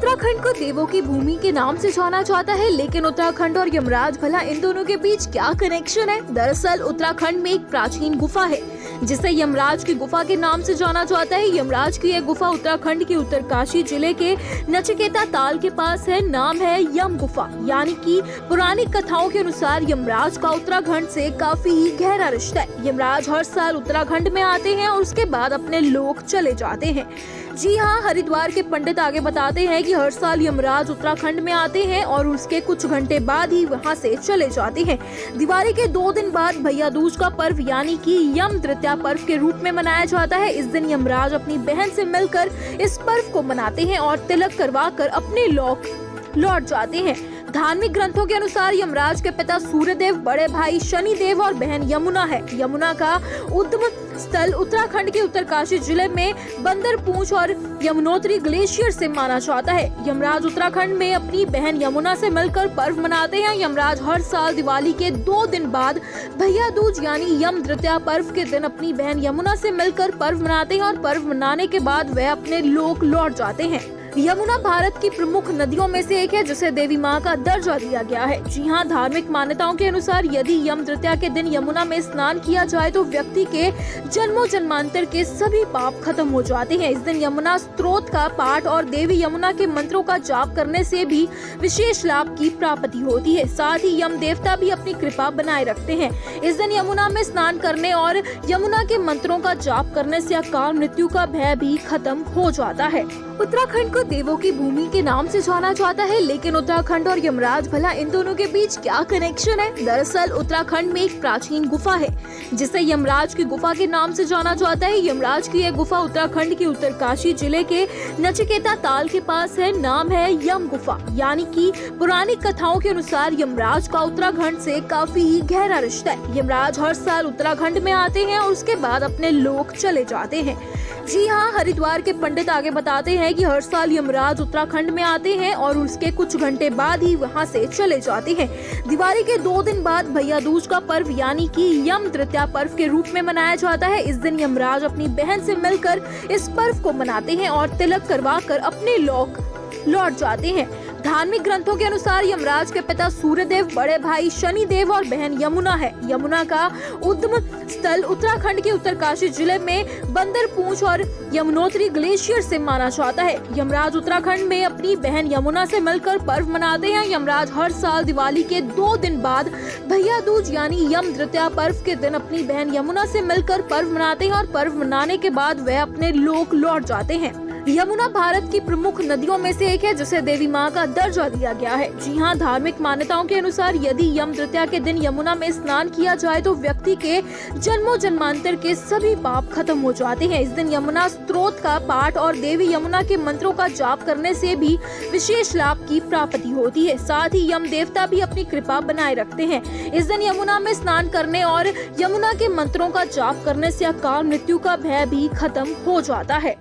उत्तराखंड को देवों की भूमि के नाम से जाना जाता है, लेकिन उत्तराखंड और यमराज, भला इन दोनों के बीच क्या कनेक्शन है? दरअसल उत्तराखंड में एक प्राचीन गुफा है जिसे यमराज की गुफा के नाम से जाना जाता है। यमराज की यह गुफा उत्तराखंड के उत्तरकाशी जिले के नचिकेता ताल के पास है। नाम है यम गुफा, यानी कि पौराणिक कथाओं के अनुसार यमराज का उत्तराखंड से काफी ही गहरा रिश्ता है। यमराज हर साल उत्तराखंड में आते हैं और उसके बाद अपने लोक चले जाते हैं। जी हाँ, हरिद्वार के पंडित आगे बताते हैं कि हर साल यमराज उत्तराखंड में आते हैं और उसके कुछ घंटे बाद ही वहां से चले जाते हैं। दिवाली के 2 दिन बाद भैया दूज का पर्व यानी कि यम तृतीया पर्व के रूप में मनाया जाता है। इस दिन यमराज अपनी बहन से मिलकर इस पर्व को मनाते हैं और तिलक करवाकर अपने लोक लौट जाते हैं। धार्मिक ग्रंथों के अनुसार यमराज के पिता सूर्यदेव, बड़े भाई शनिदेव और बहन यमुना है। यमुना का उद्गम स्थल उत्तराखंड के उत्तरकाशी जिले में बंदरपूंछ और यमुनोत्री ग्लेशियर से माना जाता है। यमराज उत्तराखंड में अपनी बहन यमुना से मिलकर पर्व मनाते हैं। यमराज हर साल दिवाली के 2 दिन बाद भैया दूज यानी यम तृतीया पर्व के दिन अपनी बहन यमुना से मिलकर पर्व मनाते हैं और पर्व मनाने के बाद वह अपने लोक लौट जाते हैं। यमुना भारत की प्रमुख नदियों में से एक है जिसे देवी माँ का दर्जा दिया गया है। जी हाँ, धार्मिक मान्यताओं के अनुसार यदि यम तृतीया के दिन यमुना में स्नान किया जाए तो व्यक्ति के जन्मों जन्मांतर के सभी पाप खत्म हो जाते हैं। इस दिन यमुना स्तोत्र का पाठ और देवी यमुना के मंत्रों का जाप करने से भी विशेष लाभ की प्राप्ति होती है। साथ ही यम देवता भी अपनी कृपा बनाए रखते हैं। इस दिन यमुना में स्नान करने और यमुना के मंत्रों का जाप करने से अकाल मृत्यु का भय भी खत्म हो जाता है। उत्तराखंड को देवों की भूमि के नाम से जाना जाता है, लेकिन उत्तराखंड और यमराज, भला इन दोनों के बीच क्या कनेक्शन है? दरअसल उत्तराखंड में एक प्राचीन गुफा है जिसे यमराज की गुफा के नाम से जाना जाता है। यमराज की यह गुफा उत्तराखंड के उत्तरकाशी जिले के नचिकेता ताल के पास है। नाम है यम गुफा, यानी कि पौराणिक कथाओं के अनुसार यमराज का उत्तराखंड से काफी ही गहरा रिश्ता है। यमराज हर साल उत्तराखंड में आते हैं और उसके बाद अपने लोक चले जाते हैं। जी हाँ, हरिद्वार के पंडित आगे बताते हैं कि हर साल यमराज उत्तराखंड में आते हैं और उसके कुछ घंटे बाद ही वहां से चले जाते हैं। दिवाली के 2 दिन बाद भैया दूज का पर्व यानी कि यम तृतीया पर्व के रूप में मनाया जाता है। इस दिन यमराज अपनी बहन से मिलकर इस पर्व को मनाते हैं और तिलक करवाकर अपने लोक लौट जाते हैं। धार्मिक ग्रंथों के अनुसार यमराज के पिता सूर्यदेव, बड़े भाई शनिदेव और बहन यमुना है। यमुना का उद्गम स्थल उत्तराखंड के उत्तरकाशी जिले में बंदरपूंछ और यमुनोत्री ग्लेशियर से माना जाता है। यमराज उत्तराखंड में अपनी बहन यमुना से मिलकर पर्व मनाते हैं। यमराज हर साल दिवाली के 2 दिन बाद भैया दूज यानी यम तृतीया पर्व के दिन अपनी बहन यमुना से मिलकर पर्व मनाते हैं और पर्व मनाने के बाद वह अपने लोक लौट जाते हैं। यमुना भारत की प्रमुख नदियों में से एक है जिसे देवी माँ का दर्जा दिया गया है। जी हाँ, धार्मिक मान्यताओं के अनुसार यदि यम तृतीया के दिन यमुना में स्नान किया जाए तो व्यक्ति के जन्मों जन्मांतर के सभी पाप खत्म हो जाते हैं। इस दिन यमुना स्तोत्र का पाठ और देवी यमुना के मंत्रों का जाप करने से भी विशेष लाभ की प्राप्ति होती है। साथ ही यम देवता भी अपनी कृपा बनाए रखते हैं। इस दिन यमुना में स्नान करने और यमुना के मंत्रों का जाप करने से अकाल मृत्यु का भय भी खत्म हो जाता है।